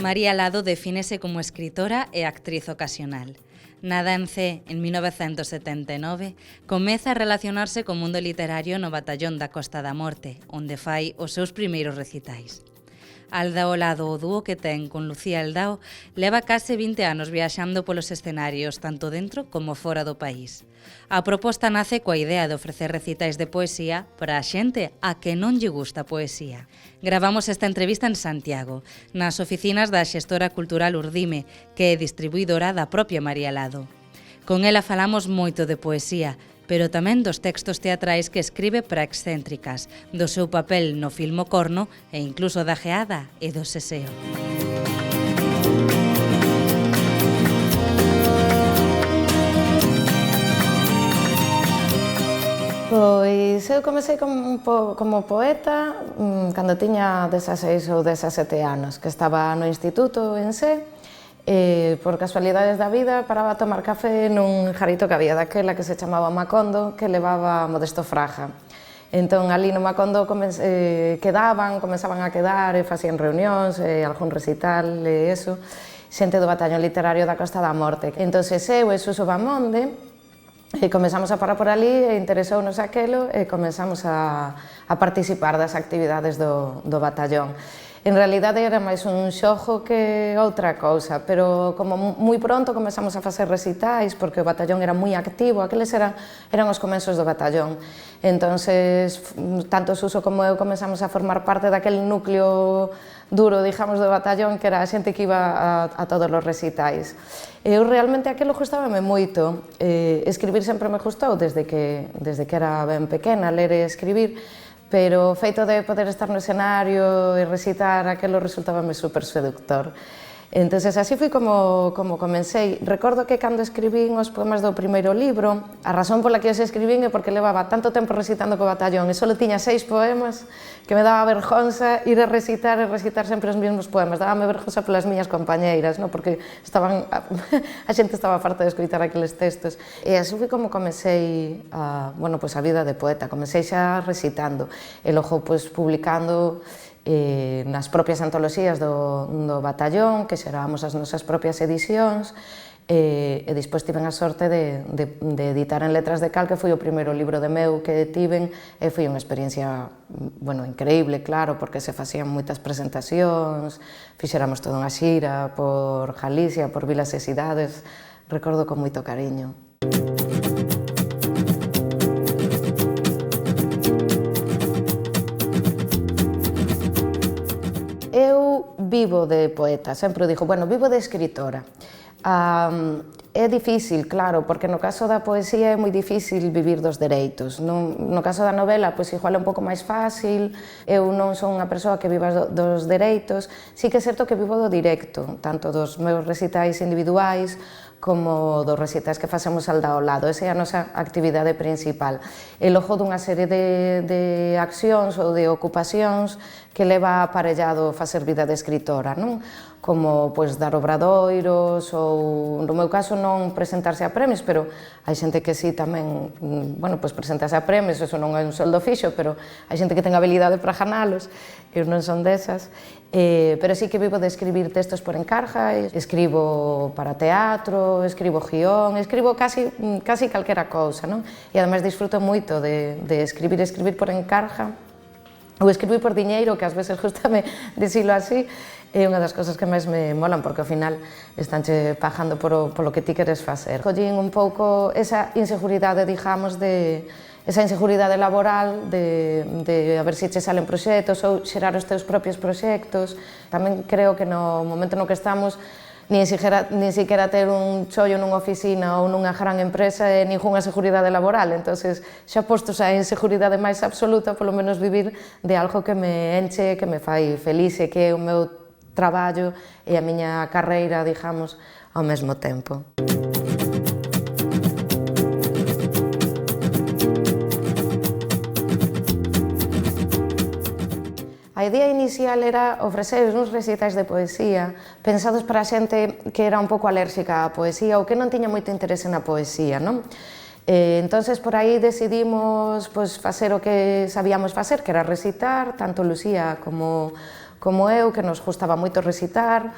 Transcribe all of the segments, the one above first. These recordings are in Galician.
María Lado defínese como escritora e actriz ocasional. Nada en Cee, en 1979, comeza a relacionarse co mundo literario no Batallón da Costa da Morte, onde fai os seus primeiros recitais. Aldao Lado, o dúo que ten con Lucía Aldao, leva case 20 anos viaxando polos escenarios, tanto dentro como fora do país. A proposta nace coa idea de ofrecer recitais de poesía para a xente a que non lle gusta a poesía. Gravamos esta entrevista en Santiago, nas oficinas da xestora cultural Urdime, que é distribuidora da propia María Lado. Con ela falamos moito de poesía, pero tamén dos textos teatrais que escribe para excéntricas, do seu papel no filme Corno e incluso da Geada e do Seseo. Pois eu comecei como poeta cando tiña 16 ou 17 anos, que estaba no instituto en Cee. Por casualidades da vida paraba a tomar café nun jarito que había daquela que se chamaba Macondo, que levaba Modesto Fraga. Entón, ali no Macondo comenzaban a quedar e facían reunións, algún recital e eso, xente do Batallón Literario da Costa da Morte. Entón, eu e Suso Bamonde comezamos a parar por ali e interesounos aquelo e comezamos a participar das actividades do batallón. En realidade era máis un xogo que outra cousa, pero como moi pronto comezamos a facer recitais, porque o batallón era moi activo, aqueles eran os comezos do batallón. Entonces, tanto Suso como eu comezamos a formar parte daquele núcleo duro, digamos, do batallón, que era a xente que iba a todos os recitais. Eu realmente aquilo gustábame moito, escribir sempre me gustou desde que era ben pequena, ler e escribir, pero o feito de poder estar no escenario e recitar aquilo resultábame super seductor. Entón, así foi como comecei. Recordo que cando escribín os poemas do primeiro libro, a razón pola que os escribín é porque levaba tanto tempo recitando co batallón e só tiña 6 poemas que me daba vergonza ir a recitar sempre os mesmos poemas. Dábame vergonza polas miñas compañeiras, porque a xente estaba farta de escoitar aqueles textos. E así foi como comecei a vida de poeta. Comecei xa recitando e logo publicando nas propias antoloxías do batallón, que xerábamos as nosas propias edicións, e despois tiven a sorte de editar en Letras de Cal, que foi o primeiro libro de meu que tiven, e foi unha experiencia increíble, claro, porque se facían moitas presentacións, fixéramos toda unha xira por Galicia, por vilas e cidades, recordo con moito cariño. Eu vivo de poeta, sempre digo, vivo de escritora. É difícil, claro, porque no caso da poesía é moi difícil vivir dos dereitos. No caso da novela, igual é un pouco máis fácil, eu non son unha persoa que viva dos dereitos, sí que é certo que vivo do directo, tanto dos meus recitais individuais, como dos recitais que facemos ao lado. Esa é a nosa actividade principal. E logo dunha serie de accións ou de ocupacións que leva aparellado facer vida de escritora, non? Como dar obradoiros ou, no meu caso, non presentarse a premios, pero hai xente que sí tamén, presentarse a premios, eso non é un soldo fixo, pero hai xente que ten habilidade para ganalos, eu non son desas. Pero sí que vivo de escribir textos por encarga, escribo para teatro, escribo guión, escribo casi calquera cousa, non? E ademais disfruto moito de escribir por encarga, ou escribir por diñeiro, que ás veces gustame dicilo así, é unha das cousas que máis me molan, porque ao final estanche pagando polo que ti queres facer. Collín un pouco esa inseguridade, digamos, esa inseguridade laboral de a ver se che salen proxectos ou xerar os teus propios proxectos. Tamén creo que no momento no que estamos nin siquiera ter un chollo nunha oficina ou nunha gran empresa é ningunha seguridade laboral, entón xa postos a inseguridade máis absoluta, polo menos vivir de algo que me enche, que me fai feliz e que é o meu traballo e a miña carreira, digamos, ao mesmo tempo. A idea inicial era ofrecer uns recitais de poesía pensados para a xente que era un pouco alérxica á poesía ou que non tiña moito interese na poesía, non? Entón, por aí decidimos facer o que sabíamos facer, que era recitar, tanto Lucía como como eu, que nos gustaba moito recitar,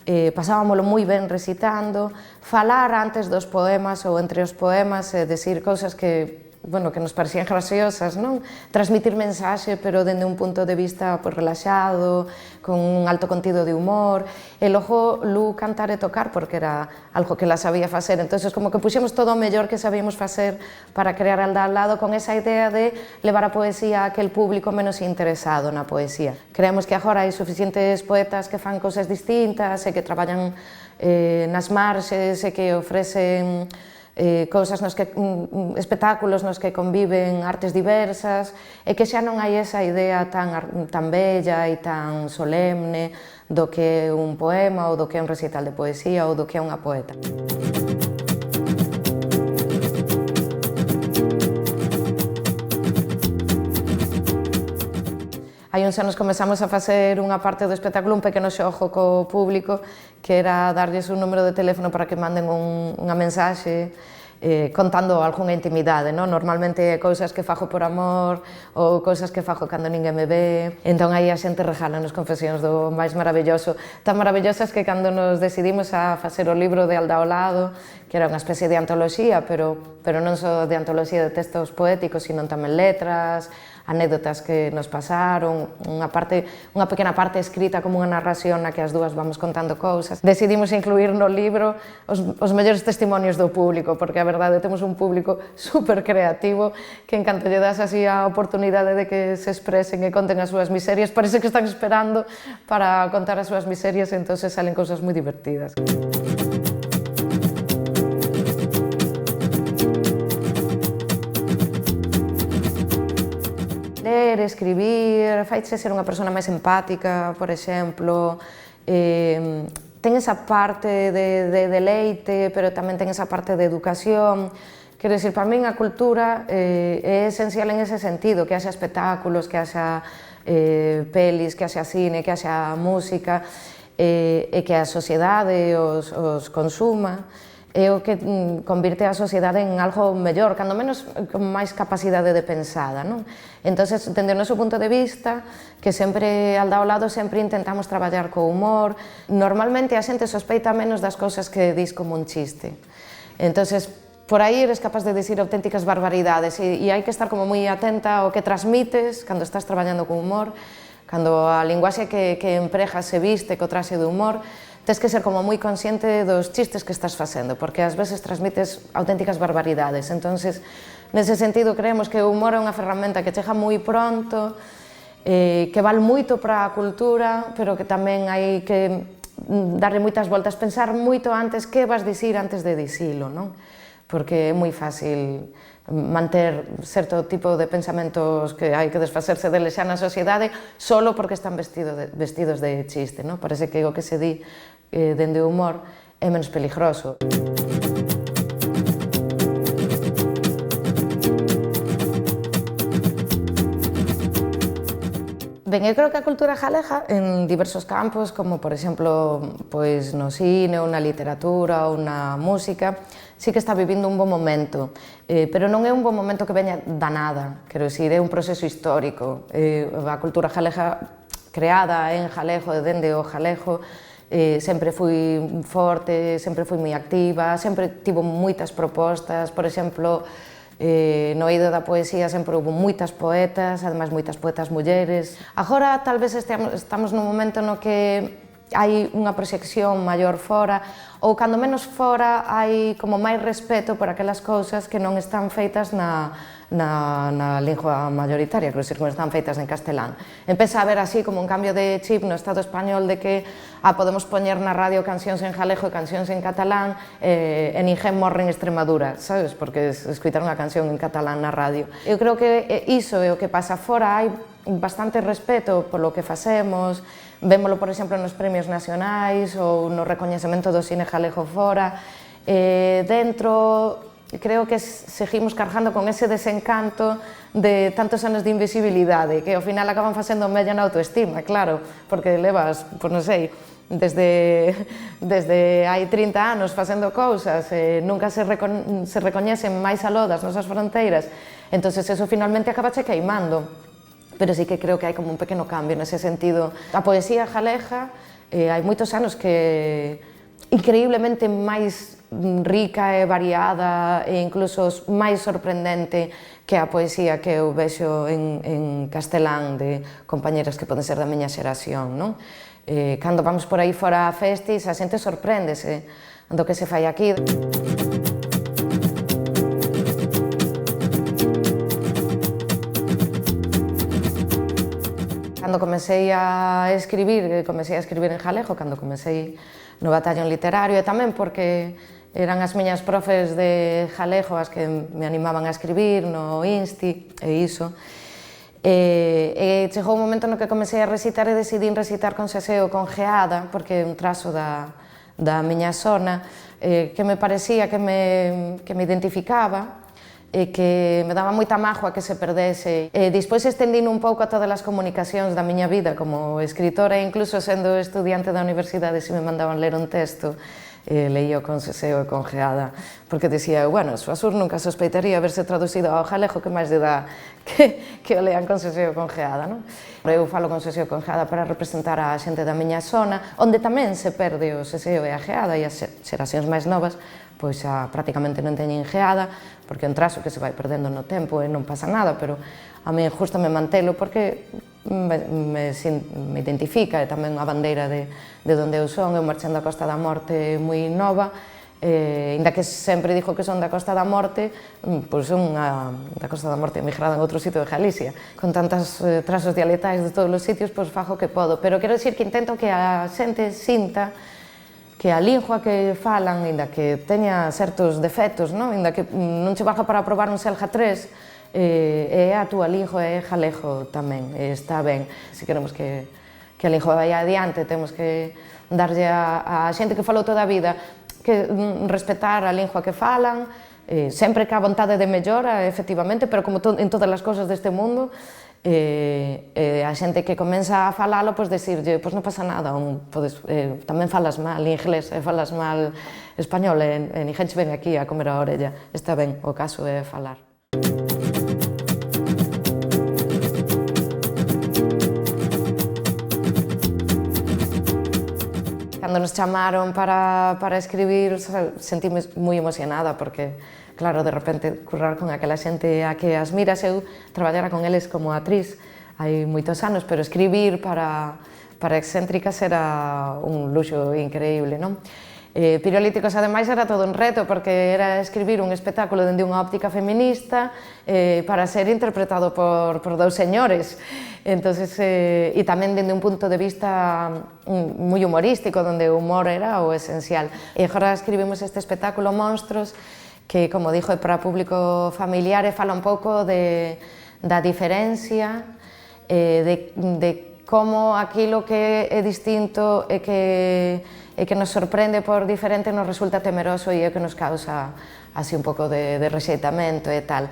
pasábamolo moi ben recitando, falar antes dos poemas ou entre os poemas e decir cousas que nos parecían graciosas, non? Transmitir mensaxe, pero dende un punto de vista relaxado, con un alto contido de humor, e logo Lu cantar e tocar, porque era algo que la sabía facer, entonces como que puxemos todo o mellor que sabíamos facer para crear al lado con esa idea de levar a poesía a aquel público menos interesado na poesía. Creemos que agora hai suficientes poetas que fan cousas distintas e que traballan nas marxes e que ofrecen cousas nos que, espectáculos nos que conviven artes diversas e que xa non hai esa idea tan bella e tan solemne do que é un poema ou do que é un recital de poesía ou do que é unha poeta. Hai uns anos comezamos a facer unha parte do espectáculo, un pequeno xogo co público, que era darlles un número de teléfono para que manden unha mensaxe contando algunha intimidade, non? Normalmente cousas que fago por amor ou cousas que fago cando ninguén me ve. Entón aí a xente regala nos confesións do máis maravilloso. Tan maravillosas que cando nos decidimos a facer o libro de Aldao Lado, que era unha especie de antoloxía, pero non só de antoloxía de textos poéticos, sino tamén letras, anécdotas que nos pasaron, unha pequena parte escrita como unha narración na que as dúas vamos contando cousas. Decidimos incluir no libro os mellores testimonios do público, porque a verdade temos un público super creativo que en canto lle das así a oportunidade de que se expresen e conten as súas miserias, parece que están esperando para contar as súas miserias e entón salen cousas moi divertidas. Ler, escribir, faiche ser unha persona máis empática, por exemplo, ten esa parte de deleite, pero tamén ten esa parte de educación. Quero dicir, para min a cultura é esencial en ese sentido, que haxa espectáculos, que haxa pelis, que haxa cine, que haxa música, e que a sociedade os consuma. É o que convirte a sociedade en algo mellor, cando menos con máis capacidade de pensada, non? Entón, dende o noso punto de vista, que sempre ao lado sempre intentamos traballar co humor, normalmente a xente sospeita menos das cousas que dis como un chiste. Entón, por aí eres capaz de dicir auténticas barbaridades e hai que estar como moi atenta ao que transmites cando estás traballando con humor, cando a linguaxe que empregas se viste co traxe de humor, tens que ser como moi consciente dos chistes que estás facendo, porque ás veces transmites auténticas barbaridades. Entón, nese sentido, creemos que o humor é unha ferramenta que chega moi pronto, que val moito para a cultura, pero que tamén hai que darle moitas voltas, pensar moito antes que vas dicir antes de dicilo, non? Porque é moi fácil manter certo tipo de pensamentos que hai que desfacerse deles xa na sociedade solo porque están vestidos de chiste, non? Parece que o que se di dende o humor é menos peligroso. Ben, eu creo que a cultura galega en diversos campos, como por exemplo no cine, ou na literatura, ou na música, sí que está vivindo un bon momento, pero non é un bon momento que veña da nada, quero dicir, é un proceso histórico. A cultura galega creada en galego, dende o galego, sempre fui forte, sempre fui moi activa, sempre tivo moitas propostas, por exemplo, no eido da poesía sempre houve moitas poetas, ademais moitas poetas mulleres. Agora talvez estamos nun momento no que hai unha proxección maior fora, ou cando menos fora hai como máis respeto por aquelas cousas que non están feitas na lingua mayoritaria, quero dicir, que non están feitas en castelán. Empeza a haber así como un cambio de chip no Estado español de que podemos poñer na radio cancións en galego e cancións en catalán e ninguén morre en Extremadura, sabes? Porque escutar unha canción en catalán na radio. Eu creo que iso é o que pasa fora, hai bastante respeto polo que facemos, vémolo, por exemplo, nos premios nacionais ou no recoñecemento do cine galego fora. Dentro, creo que seguimos cargando con ese desencanto de tantos anos de invisibilidade, que ao final acaban facendo mella na autoestima, claro, porque levas, pois non sei, desde hai 30 anos facendo cousas, nunca se recoñecen máis aló das nosas fronteiras, entón eso finalmente acabache queimando. pero sí que creo que hai como un pequeno cambio nese sentido. A poesía galega hai moitos anos que increíblemente máis rica e variada e incluso máis sorprendente que a poesía que eu vexo en castelán de compañeras que poden ser da miña xeración, non? Cando vamos por aí fora a festis, a xente sorpréndese do que se fai aquí. Cando comecei a escribir en galego, cando comecei no batallón literario, e tamén porque eran as miñas profes de galego as que me animaban a escribir no Insti e iso. E chegou un momento no que comecei a recitar e decidín recitar con seseo con geada, porque é un trazo da miña zona, que me parecía que me identificaba, e que me daba moita mágoa que se perdese. Despois estendino un pouco a todas as comunicacións da miña vida como escritora, e incluso sendo estudiante da universidade, se me mandaban ler un texto, leía con seseo e con geada, porque dicía, bueno, Suasur nunca sospeitaría haberse traducido ao galego, que máis lle dá que o lean con seseo e con geada, non? Eu falo con seseo e con geada para representar a xente da miña zona, onde tamén se perde o seseo e a geada, e as xeracións máis novas pois xa prácticamente non teñen geada, porque é un trazo que se vai perdendo no tempo e non pasa nada, pero a mí gústame mantelo porque me identifica, e tamén a bandeira de onde eu son. Eu marchando a Costa da Morte moi nova, inda que sempre digo que son da Costa da Morte, pois son da Costa da Morte emigrada en outro sitio de Galicia. Con tantos trazos dialectais de todos os sitios, pois fago o que podo, pero quero dicir que intento que a xente sinta que a lingua que falan, inda que teña certos defectos, inda que non che baja para aprobar un Selga 3, é a túa lingua, é galego tamén, está ben. Se queremos que a lingua vai adiante, temos que darlle a xente que falou toda a vida que respetar a lingua que falan, sempre que a vontade de mellora, efectivamente, pero como en todas as cousas deste mundo, a xente que comenza a falalo, pois decirlle, pois non pasa nada, tamén falas mal inglés, falas mal español, e ninguén che ven aquí a comer a orella, está ben, o caso é falar. Cando nos chamaron para escribir, sentime moi emocionada, porque claro, de repente, currar con aquela xente a que as miras, eu traballara con eles como actriz hai moitos anos, pero escribir para excéntricas era un luxo increíble, non? Pirolíticos, ademais, era todo un reto, porque era escribir un espectáculo dende unha óptica feminista para ser interpretado por dous señores, e tamén dende un punto de vista moi humorístico, onde o humor era o esencial. E agora escribimos este espectáculo Monstros, que, como dixo, é para público familiar e fala un pouco da diferencia, de como aquilo que é distinto e que nos sorprende por diferente nos resulta temeroso e é o que nos causa así un pouco de rexeitamento e tal.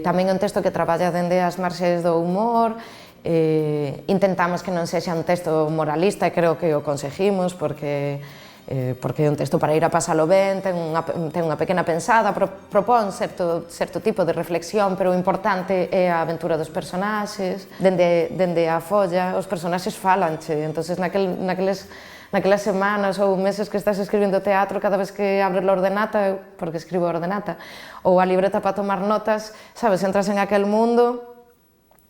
Tamén é un texto que traballa dende as marxes do humor, intentamos que non sexa un texto moralista e creo que o conseguimos, porque é un texto para ir a pasalo ben, ten unha pequena pensada, propón certo tipo de reflexión, pero o importante é a aventura dos personaxes. Dende a folla, os personaxes falanche, entonces naquelas semanas ou meses que estás escribindo teatro, cada vez que abres a ordenata, porque escribo a ordenata, ou a libreta para tomar notas, sabes, entras en aquel mundo,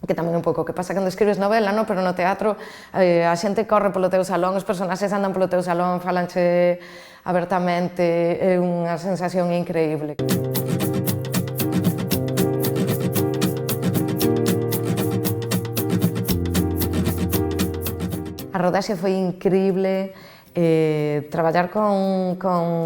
que tamén é un pouco o que pasa cando escribes novela, pero no teatro a xente corre polo teu salón, os personaxes andan polo teu salón, falanche abertamente, é unha sensación increíble. A rodaxe foi increíble, traballar con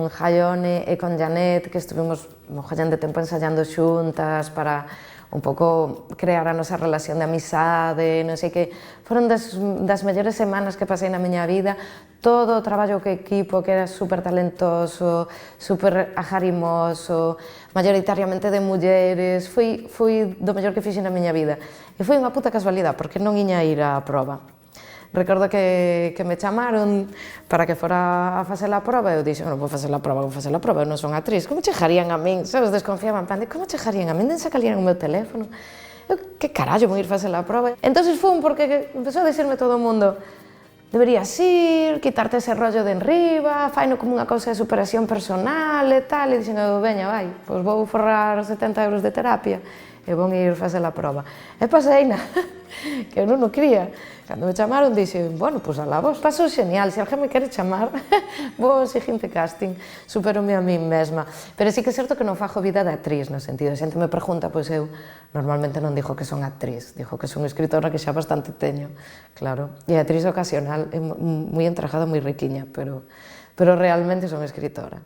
Jaione e con Janet, que estuvimos mogollón de tempo ensayando xuntas para un pouco crear a nosa relación de amizade, non sei que, foron das mellores semanas que pasei na miña vida. Todo o traballo que equipo, que era super talentoso, super ajarimoso, mayoritariamente de mulleres, foi do mellor que fixen na miña vida. E foi unha puta casualidade, porque non iña ir á proba. Recordo que me chamaron para que fora a facer a proba e eu dixo, non vou facer a proba, eu non son actriz, como chegarían a min? Sabes, desconfiaban, como chegarían a min? Den sacarían o meu teléfono? que carallo, vou ir facer a prova. Entón fun porque empezou a dicirme todo o mundo, deberías ir, quitarte ese rollo de enriba, faino como unha cousa de superación personal e tal, e dixen, veña, vai, pois vou forrar 70 euros de terapia e vou ir facer a prova. E paseina, que eu non o quería. Cando me chamaron, dixen, bueno, pois alá vos, pasou xenial, se alguén me quere chamar, vou ao seguinte casting, superome a mí mesma. Pero sí que é certo que non fago vida de actriz, no sentido, se xente me pregunta, pois eu normalmente non dixo que son actriz, dixo que son escritora que xa bastante teño, claro. E a actriz ocasional, é moi entregada, moi riquiña, pero realmente son escritora.